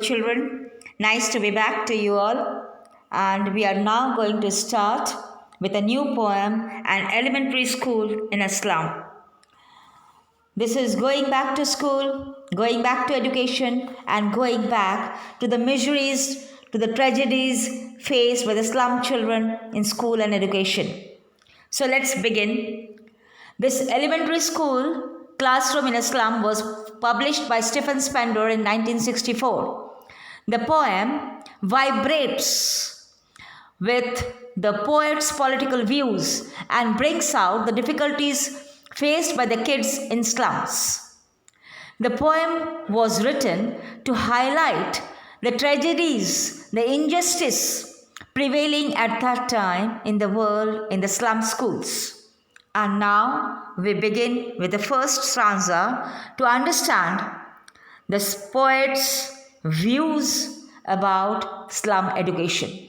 Children, nice to be back to you all. And we are now going to start with a new poem, An Elementary School in a Slum. This is going back to school, going back to education, and going back to the miseries, to the tragedies faced by the slum children in school and education. So let's begin. This elementary school classroom in a slum was published by Stephen Spender in 1964. The poem vibrates with the poet's political views and brings out the difficulties faced by the kids in slums. The poem was written to highlight the tragedies, the injustice prevailing at that time in the world in the slum schools. And now we begin with the first stanza to understand the poet's views about slum education.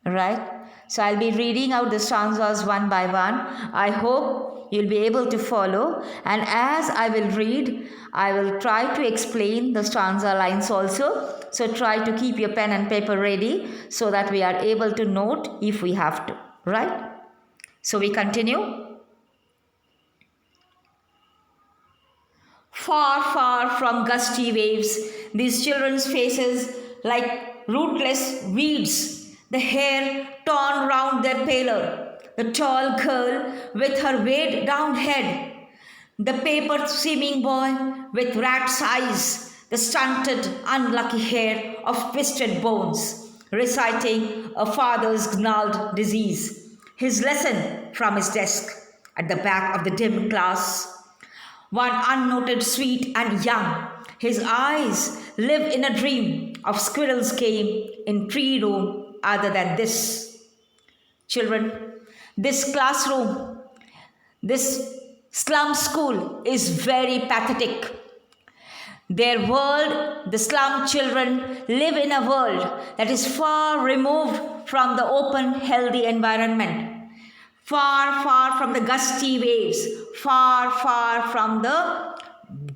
Right? So I'll be reading out the stanzas one by one. I hope you'll be able to follow. And as I will read, I will try to explain the stanza lines also. So try to keep your pen and paper ready so that we are able to note if we have to. Right? So we continue. Far, far from gusty waves, these children's faces like rootless weeds, the hair torn round their pallor, the tall girl with her weighed down head, the paper-seeming boy with rat's eyes, the stunted, unlucky hair of twisted bones, reciting a father's gnarled disease, his lesson from his desk at the back of the dim class. One unnoted, sweet and young, his eyes live in a dream of squirrel's game in tree room other than this. Children, this classroom, this slum school is very pathetic. Their world, the slum children live in a world that is far removed from the open, healthy environment. Far, far from the gusty waves, far, far from the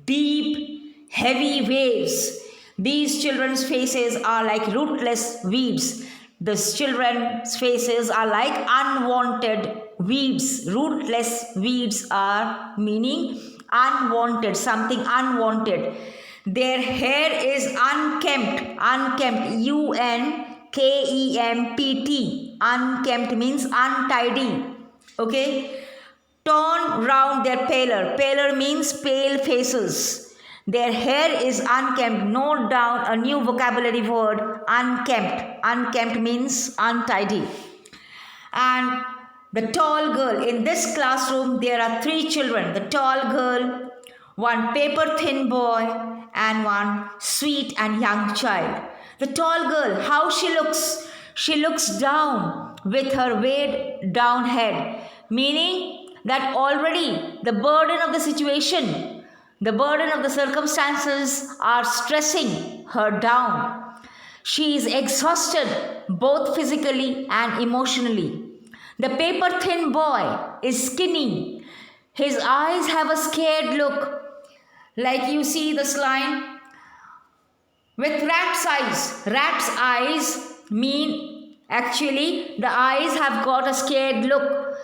deep, heavy waves. These children's faces are like rootless weeds. These children's faces are like unwanted weeds. Rootless weeds are meaning unwanted, something unwanted. Their hair is unkempt, U-N-K-E-M-P-T. Unkempt means untidy. Okay, torn round their pallor. Pallor means pale faces. Their hair is unkempt. Note down a new vocabulary word, unkempt. Unkempt means untidy. And the tall girl. In this classroom, there are three children. The tall girl, one paper-thin boy, and one sweet and young child. The tall girl, how she looks? She looks down with her weighed down head, meaning that already the burden of the situation, the burden of the circumstances are stressing her down. She is exhausted both physically and emotionally. The paper-thin boy is skinny. His eyes have a scared look, like you see this line, with rat's eyes. Rat's eyes mean actually the eyes have got a scared look.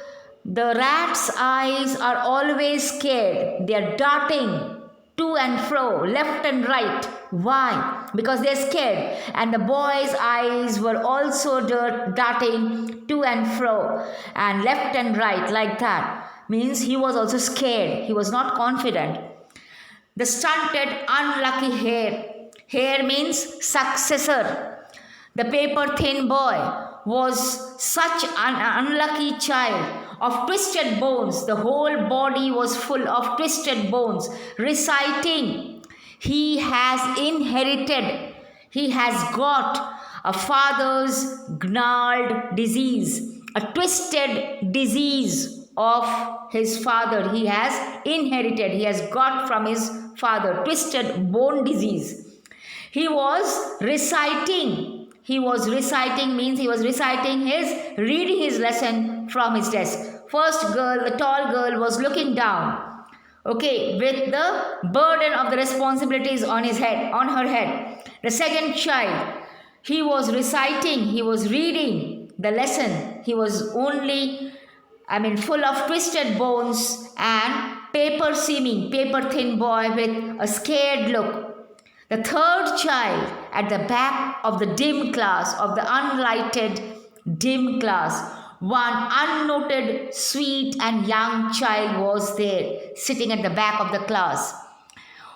The rat's eyes are always scared. They are darting to and fro, left and right. Why? Because they are scared. And the boy's eyes were also darting to and fro and left and right like that. Means he was also scared. He was not confident. The stunted, unlucky hair. Hair means successor. The paper-thin boy was such an unlucky child of twisted bones. The whole body was full of twisted bones. Reciting, he has inherited, he has got a father's gnarled disease, a twisted disease of his father. He has inherited, he has got from his father, twisted bone disease. He was reciting means he was reading his lesson from his desk. First girl, the tall girl, was looking down. okay, with the burden of the responsibilities on her head. The second child, he was reciting, he was reading the lesson. He was only, full of twisted bones and paper seeming, paper thin boy with a scared look. The third child at the back of the dim class, of the unlighted dim class, one unnoted, sweet and young child was there, sitting at the back of the class,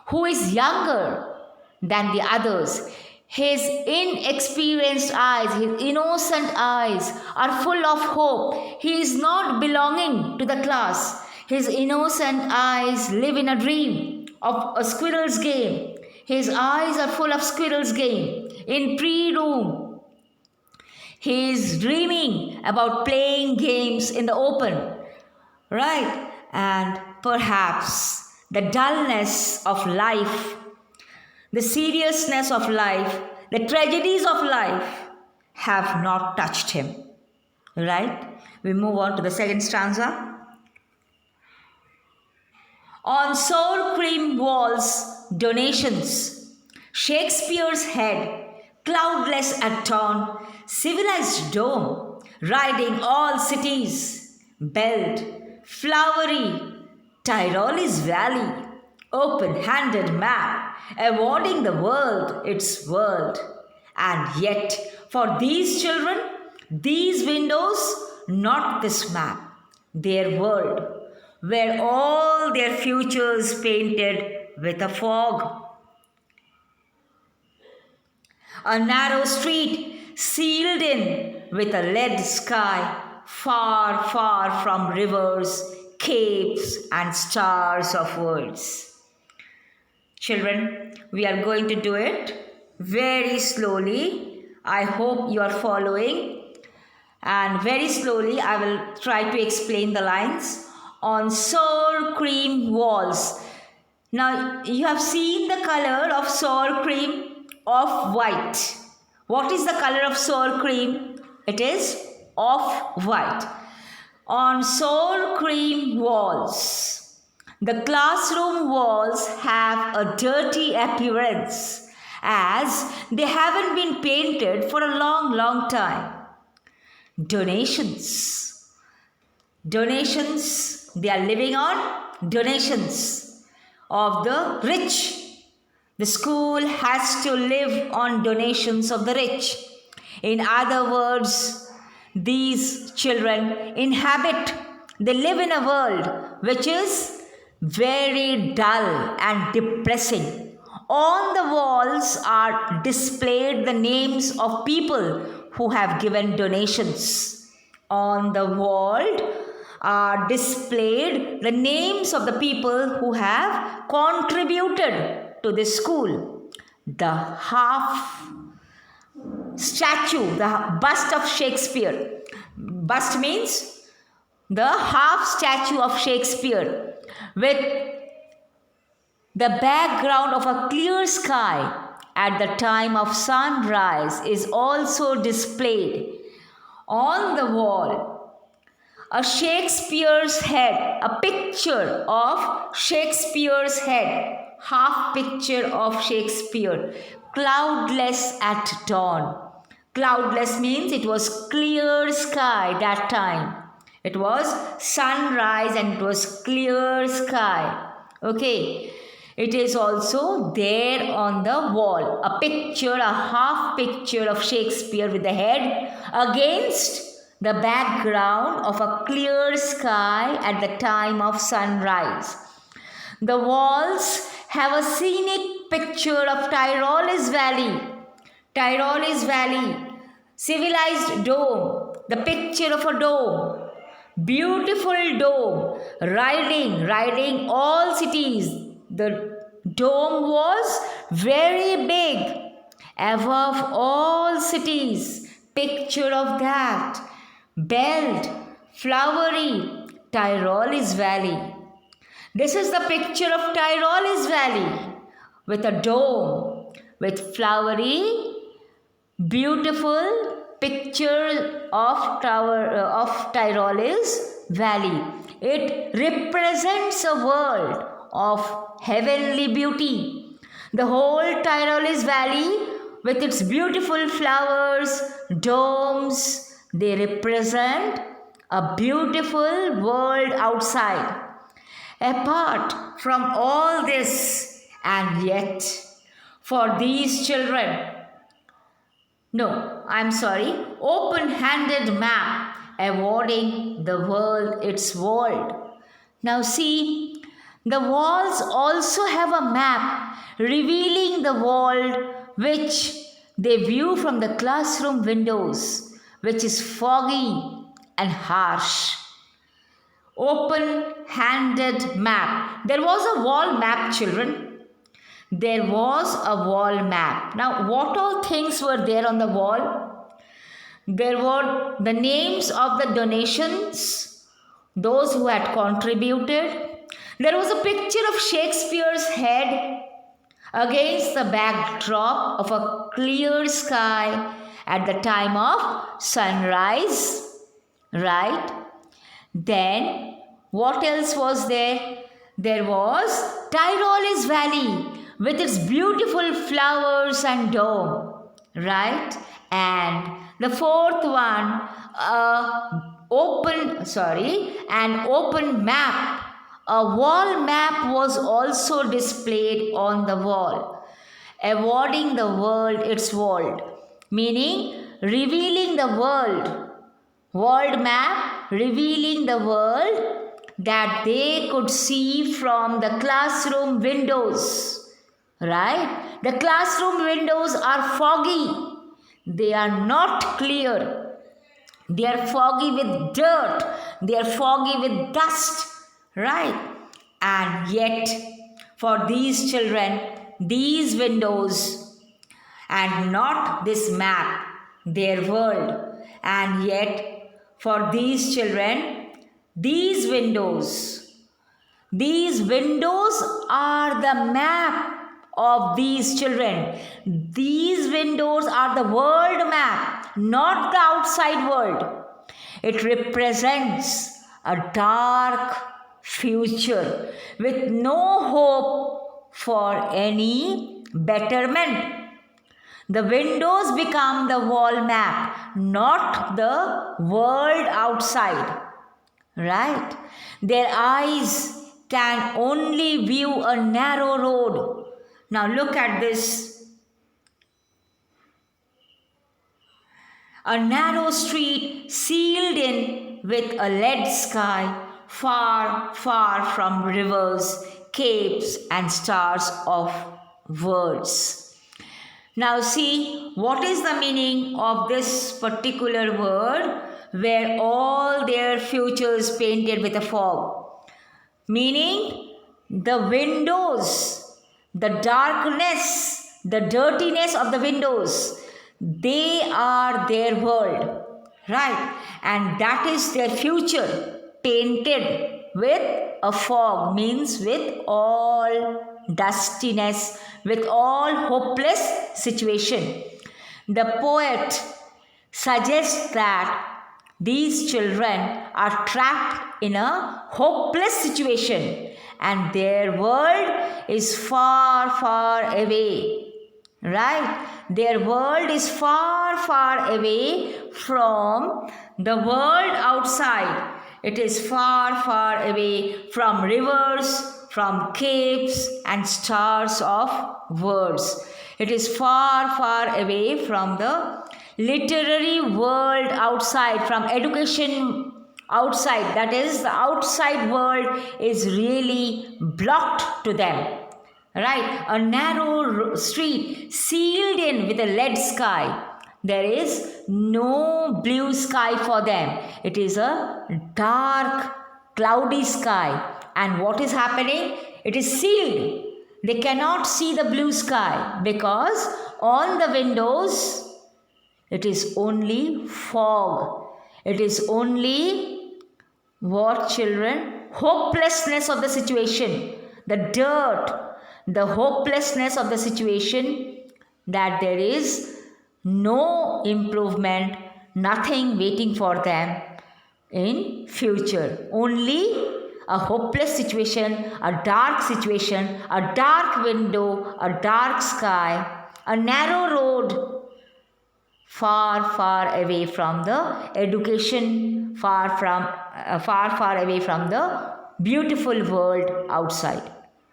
who is younger than the others. His inexperienced eyes, his innocent eyes are full of hope. He is not belonging to the class. His innocent eyes live in a dream of a squirrel's game. His eyes are full of squirrel's game. In pre-room, he is dreaming about playing games in the open, right? And perhaps the dullness of life, the seriousness of life, the tragedies of life have not touched him, right? We move on to the second stanza. On sour cream walls, donations, Shakespeare's head, cloudless at dawn, civilized dome, riding all cities, belt, flowery, Tyrole's valley, open-handed map, awarding the world its world. And yet, for these children, these windows, not this map, their world, were all their futures painted with a fog. A narrow street sealed in with a lead sky, far, far from rivers, capes, and stars of worlds. Children, we are going to do it very slowly. I hope you are following. And very slowly, I will try to explain the lines. On sour cream walls. Now, you have seen the color of sour cream of white. What is the color of sour cream? It is of white. On sour cream walls. The classroom walls have a dirty appearance as they haven't been painted for a long, long time. Donations. Donations. They are living on donations of the rich. The school has to live on donations of the rich. In other words, these children they live in a world which is very dull and depressing. On the walls are displayed the names of people who have given donations. On the wall are displayed the names of the people who have contributed to this school. The half statue, the bust of Shakespeare. Bust means the half statue of Shakespeare with the background of a clear sky at the time of sunrise is also displayed on the wall. A Shakespeare's head, a picture of Shakespeare's head, half picture of Shakespeare, cloudless at dawn. Cloudless means it was clear sky that time. It was sunrise and it was clear sky. Okay. It is also there on the wall. A picture, a half picture of Shakespeare with the head against the background of a clear sky at the time of sunrise. The walls have a scenic picture of Tyrole's valley. Tyrole's valley, civilized dome, the picture of a dome. Beautiful dome, riding all cities. The dome was very big, above all cities. Picture of that. Belt, flowery, Tyrole's valley. This is the picture of Tyrole's valley with a dome, with flowery, beautiful picture of Tyrole's valley. It represents a world of heavenly beauty. The whole Tyrole's valley with its beautiful flowers, domes, they represent a beautiful world outside. Apart from all this, and yet, for these children, no, I'm sorry, open-handed map awarding the world its world. Now see, the walls also have a map revealing the world which they view from the classroom windows, which is foggy and harsh. Open-handed map. There was a wall map, children. There was a wall map. Now, what all things were there on the wall? There were the names of the donations, those who had contributed. There was a picture of Shakespeare's head against the backdrop of a clear sky at the time of sunrise, right? Then, what else was there? There was Tyrole's Valley with its beautiful flowers and dome, right? And the fourth one, an open map. A wall map was also displayed on the wall, awarding the world its world, meaning revealing the world. World map revealing the world that they could see from the classroom windows, right? The classroom windows are foggy. They are not clear. They are foggy with dirt. They are foggy with dust, right? And yet, for these children, these windows and not this map, their world, and yet for these children, these windows are the map of these children. These windows are the world map, not the outside world. It represents a dark future with no hope for any betterment. The windows become the wall map, not the world outside, right? Their eyes can only view a narrow road. Now look at this. A narrow street sealed in with a lead sky, far, far from rivers, capes, and stars of words. Now see, what is the meaning of this particular word where all their futures painted with a fog? Meaning the windows, the darkness, the dirtiness of the windows, they are their world, right? And that is their future painted with a fog, means with all dustiness, with all hopeless situation. The poet suggests that these children are trapped in a hopeless situation and their world is far, far away, right? Their world is far, far away from the world outside. It is far, far away from rivers, from capes and stars of words. It is far, far away from the literary world outside, from education outside. That is, the outside world is really blocked to them. Right? A narrow street sealed in with a lead sky. There is no blue sky for them. It is a dark, cloudy sky. And what is happening? It is sealed. They cannot see the blue sky because on the windows, it is only fog. It is only what, children? Hopelessness of the situation. The dirt, the hopelessness of the situation, that there is no improvement, nothing waiting for them in future. Only a hopeless situation, a dark window, a dark sky, A narrow road, far away from the education, far away from the beautiful world outside.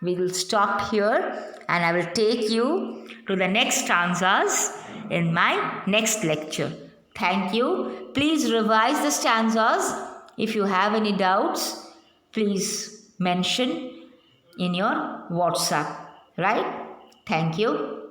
We will stop here and I will take you to the next stanzas in my next lecture. Thank you. Please revise the stanzas. If you have any doubts, please mention in your WhatsApp. Right? Thank you.